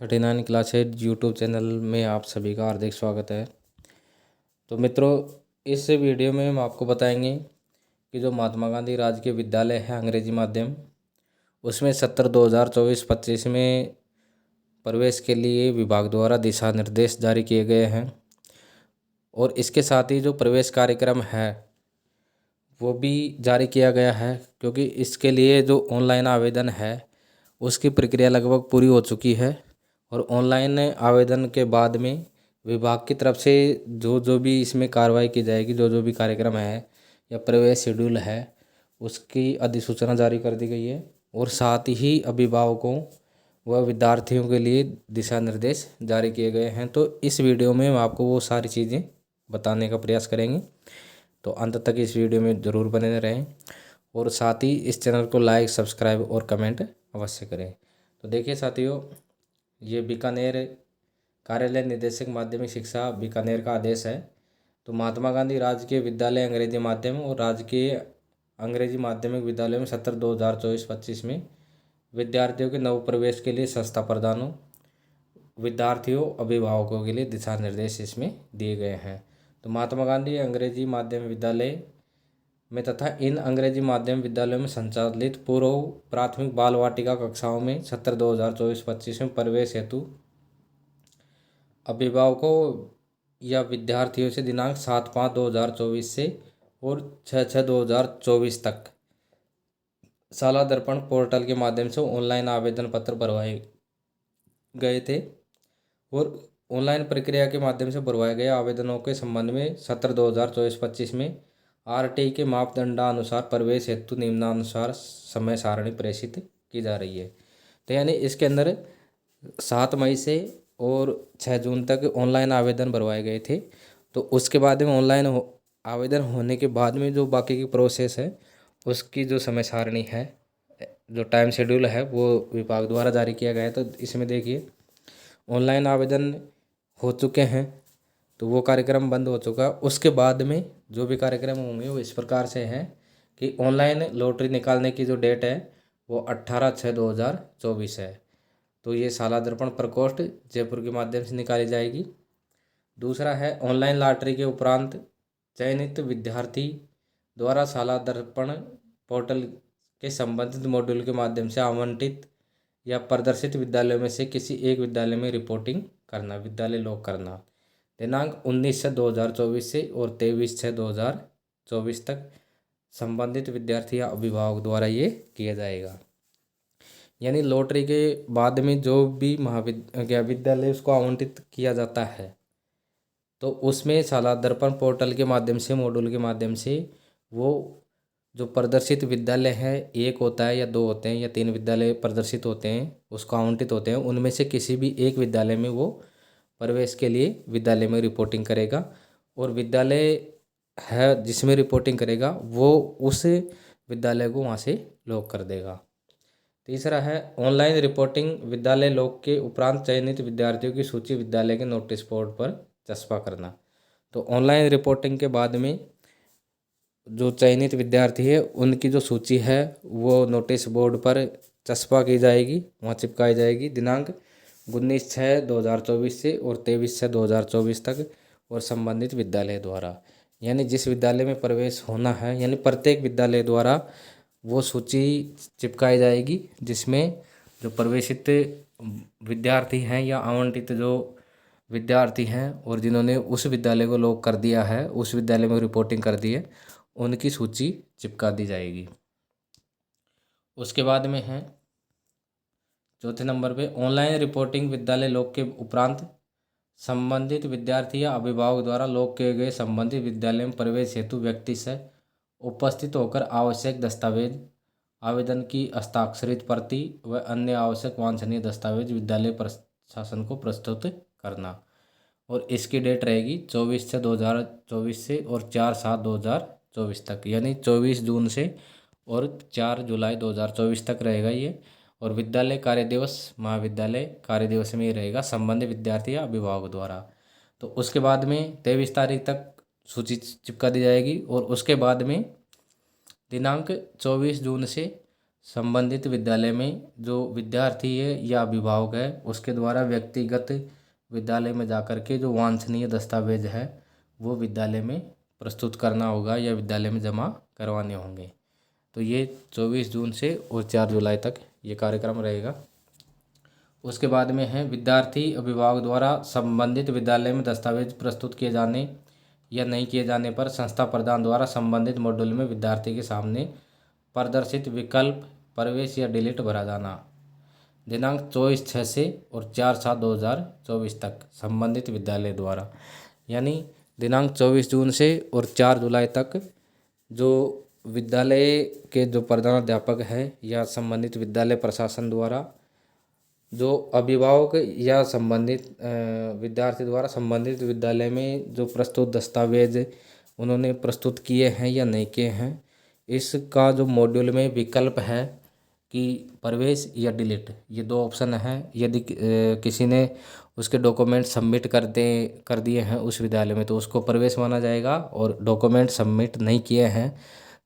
39 classes YouTube channel में आप सभी का हार्दिक स्वागत है। तो मित्रों, इस वीडियो में हम आपको बताएंगे कि जो महात्मा गांधी राजकीय विद्यालय है अंग्रेजी माध्यम, उसमें सत्र 2024-25 में प्रवेश के लिए विभाग द्वारा दिशा निर्देश जारी किए गए हैं। और इसके साथ ही जो प्रवेश कार्यक्रम है वो भी जारी किया गया है, क्योंकि इसके लिए जो ऑनलाइन आवेदन है उसकी प्रक्रिया लगभग पूरी हो चुकी है। और ऑनलाइन आवेदन के बाद में विभाग की तरफ से जो जो भी इसमें कार्रवाई की जाएगी, जो जो भी कार्यक्रम है या प्रवेश शेड्यूल है, उसकी अधिसूचना जारी कर दी गई है। और साथ ही अभिभावकों व विद्यार्थियों के लिए दिशा निर्देश जारी किए गए हैं। तो इस वीडियो में हम आपको वो सारी चीज़ें बताने का प्रयास करेंगे, तो अंत तक इस वीडियो में ज़रूर बने रहें। और साथ ही इस चैनल को लाइक, सब्सक्राइब और कमेंट अवश्य करें। तो देखिए साथियों, ये बीकानेर कार्यालय निदेशक माध्यमिक शिक्षा बीकानेर का आदेश है। तो महात्मा गांधी राजकीय विद्यालय अंग्रेजी माध्यम और राजकीय अंग्रेजी माध्यमिक विद्यालय में सत्र 2024-25 में विद्यार्थियों के नव प्रवेश के लिए संस्था प्रदानों, विद्यार्थियों, अभिभावकों के लिए दिशा निर्देश इसमें दिए गए हैं। तो महात्मा गांधी अंग्रेजी माध्यम विद्यालय में तथा इन अंग्रेजी माध्यम विद्यालयों में संचालित पूर्व प्राथमिक बाल वाटिका कक्षाओं में सत्र 2024-25 में प्रवेश हेतु अभिभावकों या विद्यार्थियों से दिनांक 7/5/2024 से और 6/6/2024 तक शाला दर्पण पोर्टल के माध्यम से ऑनलाइन आवेदन पत्र भरवाए गए थे। और ऑनलाइन प्रक्रिया के माध्यम से भरवाए गए आवेदनों के संबंध में सत्र 2024-25 में आरटीई के मापदंडानुसार प्रवेश हेतु निम्नानुसार समय सारणी प्रेषित की जा रही है। तो यानी इसके अंदर 7 मई से और 6 जून तक ऑनलाइन आवेदन भरवाए गए थे। तो उसके बाद में ऑनलाइन आवेदन होने के बाद में जो बाकी की प्रोसेस है उसकी जो समय सारणी है, जो टाइम शेड्यूल है, वो विभाग द्वारा जारी किया गया है। तो इसमें देखिए, ऑनलाइन आवेदन हो चुके हैं तो वो कार्यक्रम बंद हो चुका। उसके बाद में जो भी कार्यक्रम होंगे वो इस प्रकार से हैं कि ऑनलाइन लॉटरी निकालने की जो डेट है वो 18/6/2024 है। तो ये शाला दर्पण प्रकोष्ठ जयपुर के माध्यम से निकाली जाएगी। दूसरा है, ऑनलाइन लॉटरी के उपरांत चयनित विद्यार्थी द्वारा शाला दर्पण पोर्टल के संबंधित मॉड्यूल के माध्यम से आवंटित या प्रदर्शित विद्यालयों में से किसी एक विद्यालय में रिपोर्टिंग करना, विद्यालय लॉक करना। दिनांक 19/6/2024 से और 23/6/2024 तक संबंधित विद्यार्थी या अभिभावक द्वारा ये किया जाएगा। यानी लॉटरी के बाद में जो भी विद्यालय उसको आवंटित किया जाता है तो उसमें शाला दर्पण पोर्टल के माध्यम से, मॉड्यूल के माध्यम से वो जो प्रदर्शित विद्यालय है, एक होता है या 2 होते हैं या 3 विद्यालय प्रदर्शित होते हैं, उसको आवंटित होते हैं, उनमें से किसी भी एक विद्यालय में वो प्रवेश के लिए विद्यालय में रिपोर्टिंग करेगा। और विद्यालय है जिसमें रिपोर्टिंग करेगा वो उस विद्यालय को वहाँ से लॉक कर देगा। तीसरा है, ऑनलाइन रिपोर्टिंग विद्यालय लॉक के उपरांत चयनित विद्यार्थियों की सूची विद्यालय के नोटिस बोर्ड पर चस्पा करना। तो ऑनलाइन रिपोर्टिंग के बाद में जो चयनित विद्यार्थी है उनकी जो सूची है वो नोटिस बोर्ड पर चस्पा की जाएगी, वहाँ चिपकाई जाएगी दिनांक 19/6/2024 से और 23/6/2024 तक और संबंधित विद्यालय द्वारा। यानी जिस विद्यालय में प्रवेश होना है, यानी प्रत्येक विद्यालय द्वारा वो सूची चिपकाई जाएगी जिसमें जो प्रवेशित विद्यार्थी हैं या आवंटित जो विद्यार्थी हैं और जिन्होंने उस विद्यालय को लॉक कर दिया है, उस विद्यालय में रिपोर्टिंग कर दी है, उनकी सूची चिपका दी जाएगी। उसके बाद में है चौथे नंबर पे, ऑनलाइन रिपोर्टिंग विद्यालय लॉक के उपरांत संबंधित विद्यार्थी या अभिभावक द्वारा लॉक किए गए संबंधित विद्यालय में प्रवेश हेतु व्यक्ति से उपस्थित होकर आवश्यक दस्तावेज, आवेदन की हस्ताक्षरित प्रति व अन्य आवश्यक वांछनीय दस्तावेज विद्यालय प्रशासन को प्रस्तुत करना। और इसकी डेट रहेगी 24/6/2024 से और 4/7/2024 तक, यानी 24 जून से और 4 जुलाई 2024 तक रहेगा ये। और विद्यालय कार्य दिवस, महाविद्यालय कार्य दिवस में ये रहेगा संबंधित विद्यार्थी या अभिभावक द्वारा। तो उसके बाद में 23 तारीख तक सूची चिपका दी जाएगी और उसके बाद में दिनांक 24 जून से संबंधित विद्यालय में जो विद्यार्थी है या अभिभावक है उसके द्वारा व्यक्तिगत विद्यालय में जाकर के जो वांछनीय दस्तावेज है वो विद्यालय में प्रस्तुत करना होगा या विद्यालय में जमा करवाने होंगे। तो ये 24 जून से और 4 जुलाई तक ये कार्यक्रम रहेगा। उसके बाद में है विद्यार्थी अभिभावक द्वारा संबंधित विद्यालय में दस्तावेज प्रस्तुत किए जाने या नहीं किए जाने पर संस्था प्रधान द्वारा संबंधित मॉड्यूल में विद्यार्थी के सामने प्रदर्शित विकल्प प्रवेश या डिलीट भरा जाना। दिनांक 24/6 से और 4/7/2024 तक संबंधित विद्यालय द्वारा, यानी दिनांक 24 जून से और 4 जुलाई तक जो विद्यालय के जो प्रधानाध्यापक है या संबंधित विद्यालय प्रशासन द्वारा जो अभिभावक या संबंधित विद्यार्थी द्वारा संबंधित विद्यालय में जो प्रस्तुत दस्तावेज उन्होंने प्रस्तुत किए हैं या नहीं किए हैं, इसका जो मॉड्यूल में विकल्प है कि प्रवेश या डिलीट, ये दो ऑप्शन हैं। यदि किसी ने उसके डॉक्यूमेंट सबमिट कर दिए हैं उस विद्यालय में तो उसको प्रवेश माना जाएगा, और डॉक्यूमेंट सबमिट नहीं किए हैं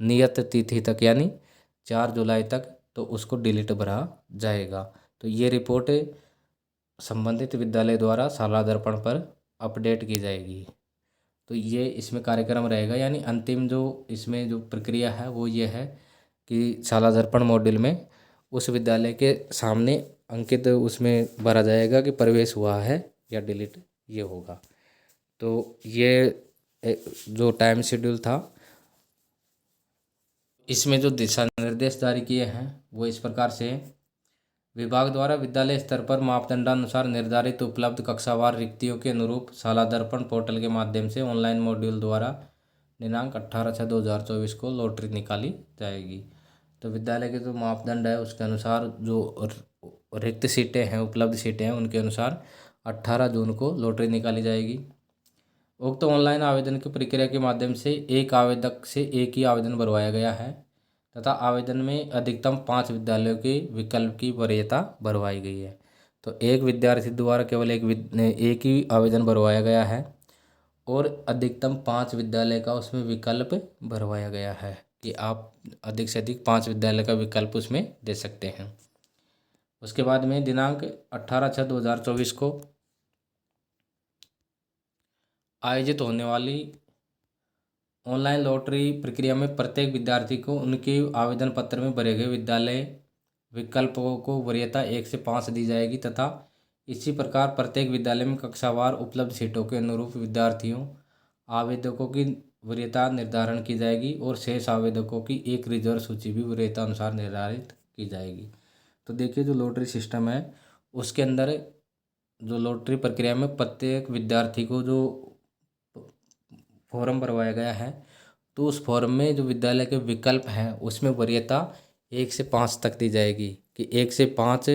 नियत तिथि तक यानी 4 जुलाई तक तो उसको डिलीट भरा जाएगा। तो ये रिपोर्ट संबंधित विद्यालय द्वारा शाला दर्पण पर अपडेट की जाएगी। तो ये इसमें कार्यक्रम रहेगा, यानी अंतिम जो इसमें जो प्रक्रिया है वो ये है कि शाला दर्पण मॉड्यूल में उस विद्यालय के सामने अंकित उसमें भरा जाएगा कि प्रवेश हुआ है या डिलीट ये होगा। तो ये जो टाइम शेड्यूल था इसमें जो दिशा निर्देश जारी किए हैं वो इस प्रकार से हैं। विभाग द्वारा विद्यालय स्तर पर मापदंडानुसार निर्धारित उपलब्ध कक्षावार रिक्तियों के अनुरूप शाला दर्पण पोर्टल के माध्यम से ऑनलाइन मॉड्यूल द्वारा दिनांक 18/6/2024 को लॉटरी निकाली जाएगी। तो विद्यालय के जो मापदंड है उसके अनुसार जो रिक्त सीटें हैं, उपलब्ध सीटें हैं, उनके अनुसार 18 जून को लॉटरी निकाली जाएगी। उक्त ऑनलाइन आवेदन की प्रक्रिया के माध्यम से एक आवेदक से एक ही आवेदन भरवाया गया है तथा आवेदन में अधिकतम 5 विद्यालयों के विकल्प की वरीयता भरवाई गई है। तो एक विद्यार्थी द्वारा केवल एक ही आवेदन भरवाया गया है और अधिकतम 5 विद्यालय का उसमें विकल्प भरवाया गया है कि आप अधिक से अधिक 5 विद्यालय का विकल्प उसमें दे सकते हैं। उसके बाद में दिनांक 18/6/2024 को आयोजित होने वाली ऑनलाइन लॉटरी प्रक्रिया में प्रत्येक विद्यार्थी को उनके आवेदन पत्र में भरे गए विद्यालय विकल्पों को वरीयता 1 से 5 दी जाएगी तथा इसी प्रकार प्रत्येक विद्यालय में कक्षावार उपलब्ध सीटों के अनुरूप विद्यार्थियों आवेदकों की वरीयता निर्धारण की जाएगी और शेष आवेदकों की एक रिजर्व सूची भी वरीयता अनुसार निर्धारित की जाएगी। तो देखिए जो लॉटरी सिस्टम है उसके अंदर जो लॉटरी प्रक्रिया में प्रत्येक विद्यार्थी को जो फॉर्म भरवाया गया है तो उस फॉर्म में जो विद्यालय के विकल्प हैं उसमें वरीयता 1 से 5 तक दी जाएगी कि 1 से 5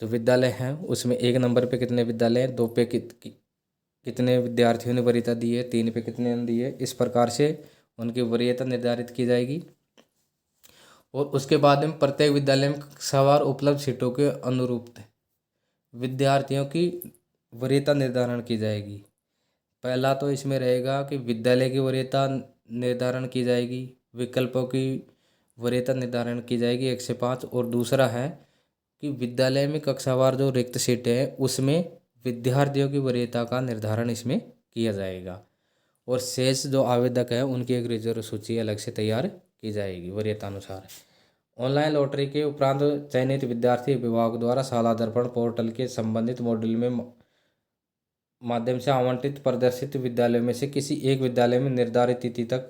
जो विद्यालय हैं उसमें 1 नंबर पे कितने विद्यालय हैं, 2 पे कितने विद्यार्थियों ने वरीयता दी है, 3 पे कितने ने दी है, इस प्रकार से उनकी वरीयता निर्धारित की जाएगी। और उसके बाद में प्रत्येक विद्यालय में कक्षावार उपलब्ध सीटों के अनुरूप विद्यार्थियों की वरीयता निर्धारण की जाएगी। पहला तो इसमें रहेगा कि विद्यालय की वरीयता निर्धारण की जाएगी, विकल्पों की वरीयता निर्धारण की जाएगी 1 से 5, और दूसरा है कि विद्यालय में कक्षावार जो रिक्त सीटें हैं उसमें विद्यार्थियों की वरीयता का निर्धारण इसमें किया जाएगा और शेष जो आवेदक है उनकी एक रिजर्व सूची अलग से तैयार की जाएगी वरीयता अनुसार। ऑनलाइन लॉटरी के उपरांत चयनित विद्यार्थी विभाग द्वारा शाला दर्पण पोर्टल के संबंधित मॉड्यूल में माध्यम से आवंटित प्रदर्शित विद्यालयों में से किसी एक विद्यालय में निर्धारित तिथि तक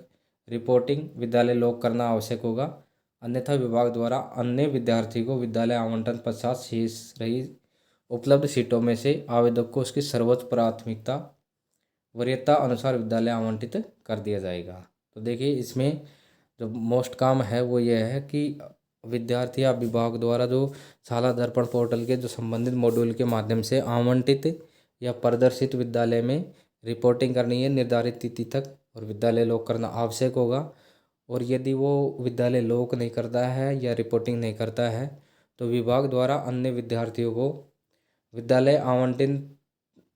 रिपोर्टिंग विद्यालय लॉक करना आवश्यक होगा, अन्यथा विभाग द्वारा अन्य विद्यार्थी को विद्यालय आवंटन पश्चात शेष रही उपलब्ध सीटों में से आवेदक को उसकी सर्वोच्च प्राथमिकता वरीयता अनुसार विद्यालय आवंटित कर दिया जाएगा। तो देखिए इसमें जो मोस्ट काम है वो ये है कि विद्यार्थी या विभाग द्वारा जो शाला दर्पण पोर्टल के जो संबंधित मॉड्यूल के माध्यम से आवंटित या प्रदर्शित विद्यालय में रिपोर्टिंग करनी है निर्धारित तिथि तक और विद्यालय लॉक करना आवश्यक होगा। और यदि वो विद्यालय लॉक नहीं करता है या रिपोर्टिंग नहीं करता है तो विभाग द्वारा अन्य विद्यार्थियों को विद्यालय आवंटन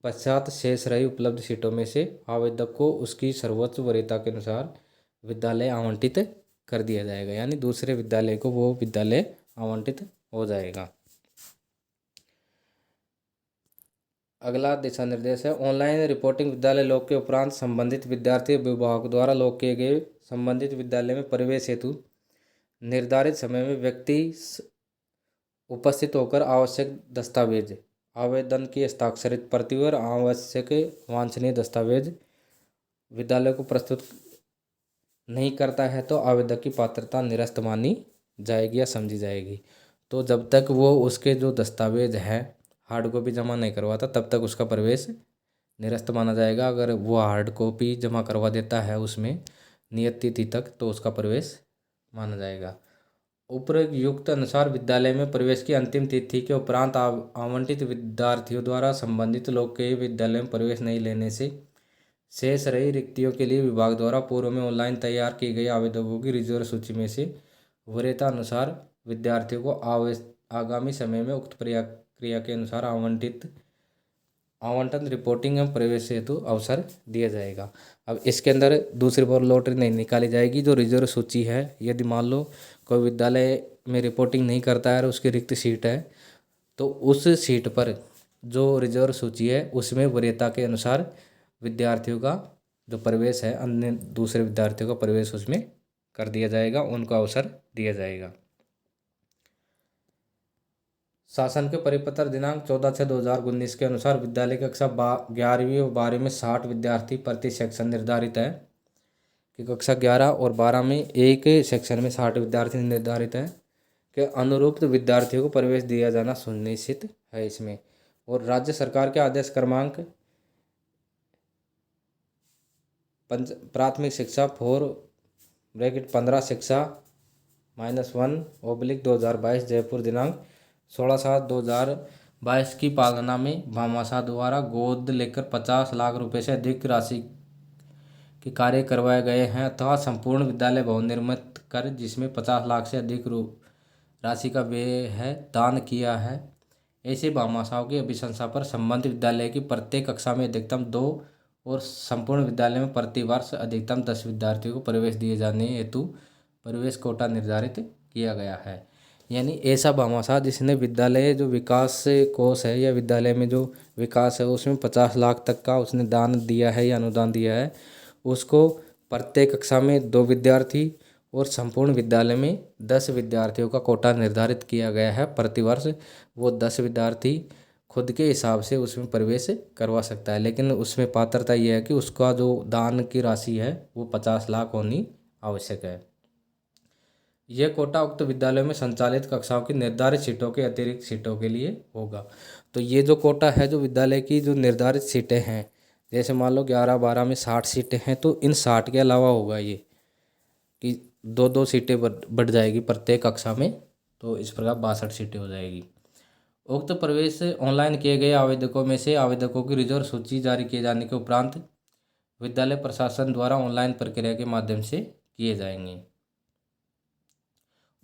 पश्चात शेष रही उपलब्ध सीटों में से आवेदक को उसकी सर्वोच्च वरीयता के अनुसार विद्यालय आवंटित कर दिया जाएगा, यानी दूसरे विद्यालय को वो विद्यालय आवंटित हो जाएगा। अगला दिशा निर्देश है ऑनलाइन रिपोर्टिंग विद्यालय लॉक के उपरांत संबंधित विद्यार्थी विभाग द्वारा लॉक किए गए संबंधित विद्यालय में प्रवेश हेतु निर्धारित समय में व्यक्ति उपस्थित होकर आवश्यक दस्तावेज, आवेदन की हस्ताक्षरित प्रति और आवश्यक वांछनीय दस्तावेज विद्यालय को प्रस्तुत नहीं करता है तो आवेदक की पात्रता निरस्त मानी जाएगी या समझी जाएगी। तो जब तक वो उसके जो दस्तावेज हैं हार्ड कॉपी जमा नहीं करवाता तब तक उसका प्रवेश निरस्त माना जाएगा। अगर वो हार्ड कॉपी जमा करवा देता है उसमें नियत तिथि तक तो उसका प्रवेश माना जाएगा। उपयुक्त अनुसार विद्यालय में प्रवेश की अंतिम तिथि के उपरांत आवंटित विद्यार्थियों द्वारा संबंधित लोग के विद्यालय में प्रवेश नहीं लेने से शेष रही रिक्तियों के लिए विभाग द्वारा पूर्व में ऑनलाइन तैयार की गई आवेदकों की रिजर्व सूची में से वरीयता अनुसार विद्यार्थियों को आगामी समय में उक्त क्रिया के अनुसार आवंटन रिपोर्टिंग एवं प्रवेश हेतु अवसर दिया जाएगा। अब इसके अंदर दूसरी बार लॉटरी नहीं निकाली जाएगी। जो रिजर्व सूची है, यदि मान लो कोई विद्यालय में रिपोर्टिंग नहीं करता है और उसकी रिक्त सीट है तो उस सीट पर जो रिजर्व सूची है उसमें वरीयता के अनुसार विद्यार्थियों का जो प्रवेश है, अन्य दूसरे विद्यार्थियों का प्रवेश उसमें कर दिया जाएगा, उनको अवसर दिया जाएगा। शासन के परिपत्र दिनांक 14/6/2019 के अनुसार विद्यालय कक्षा 11वीं और 12वीं में 60 विद्यार्थी प्रति सेक्शन निर्धारित है कि कक्षा 11 और 12 में एक सेक्शन में 60 विद्यार्थी निर्धारित है कि अनुरूप विद्यार्थियों को प्रवेश दिया जाना सुनिश्चित है इसमें। और राज्य सरकार के आदेश क्रमांक प्राथमिक शिक्षा 4(15) शिक्षा -1/2022 जयपुर दिनांक 16/7/2022 की पालना में भामाशाह द्वारा गोद लेकर 50 लाख रुपए से अधिक राशि के कार्य करवाए गए हैं अथवा संपूर्ण विद्यालय भवन निर्मित कर जिसमें 50 लाख से अधिक राशि का व्यय है दान किया है, ऐसे भामाशाहों की अभिशंसा पर संबंधित विद्यालय की प्रत्येक कक्षा में अधिकतम 2 और संपूर्ण विद्यालय में प्रति वर्ष अधिकतम 10 विद्यार्थियों को प्रवेश दिए जाने हेतु प्रवेश कोटा निर्धारित किया गया है। यानी ऐसा भामाशाह जिसने विद्यालय जो विकास कोष है या विद्यालय में जो विकास है उसमें 50 लाख तक का उसने दान दिया है या अनुदान दिया है, उसको प्रत्येक कक्षा में 2 विद्यार्थी और संपूर्ण विद्यालय में 10 विद्यार्थियों का कोटा निर्धारित किया गया है। प्रतिवर्ष वो 10 विद्यार्थी खुद के हिसाब से उसमें प्रवेश करवा सकता है, लेकिन उसमें पात्रता यह है कि उसका जो दान की राशि है वो 50 लाख होनी आवश्यक है। यह कोटा उक्त विद्यालयों में संचालित कक्षाओं की निर्धारित सीटों के अतिरिक्त सीटों के लिए होगा। तो ये जो कोटा है, जो विद्यालय की जो निर्धारित सीटें हैं, जैसे मान लो 11-12 में 60 सीटें हैं तो इन 60 के अलावा होगा ये कि 2-2 सीटें बढ़ जाएगी प्रत्येक कक्षा में, तो इस प्रकार 62 सीटें हो जाएगी। उक्त प्रवेश ऑनलाइन किए गए आवेदकों में से आवेदकों की रिजर्व सूची जारी किए जाने के उपरांत विद्यालय प्रशासन द्वारा ऑनलाइन प्रक्रिया के माध्यम से किए जाएंगे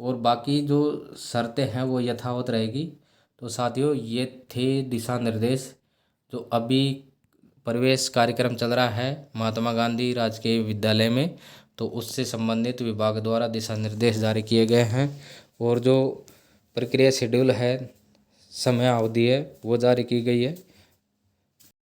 और बाकी जो शर्तें हैं वो यथावत रहेगी। तो साथियों, ये थे दिशा निर्देश जो अभी प्रवेश कार्यक्रम चल रहा है महात्मा गांधी राजकीय विद्यालय में, तो उससे संबंधित विभाग द्वारा दिशा निर्देश जारी किए गए हैं और जो प्रक्रिया शेड्यूल है, समय अवधि है, वो जारी की गई है।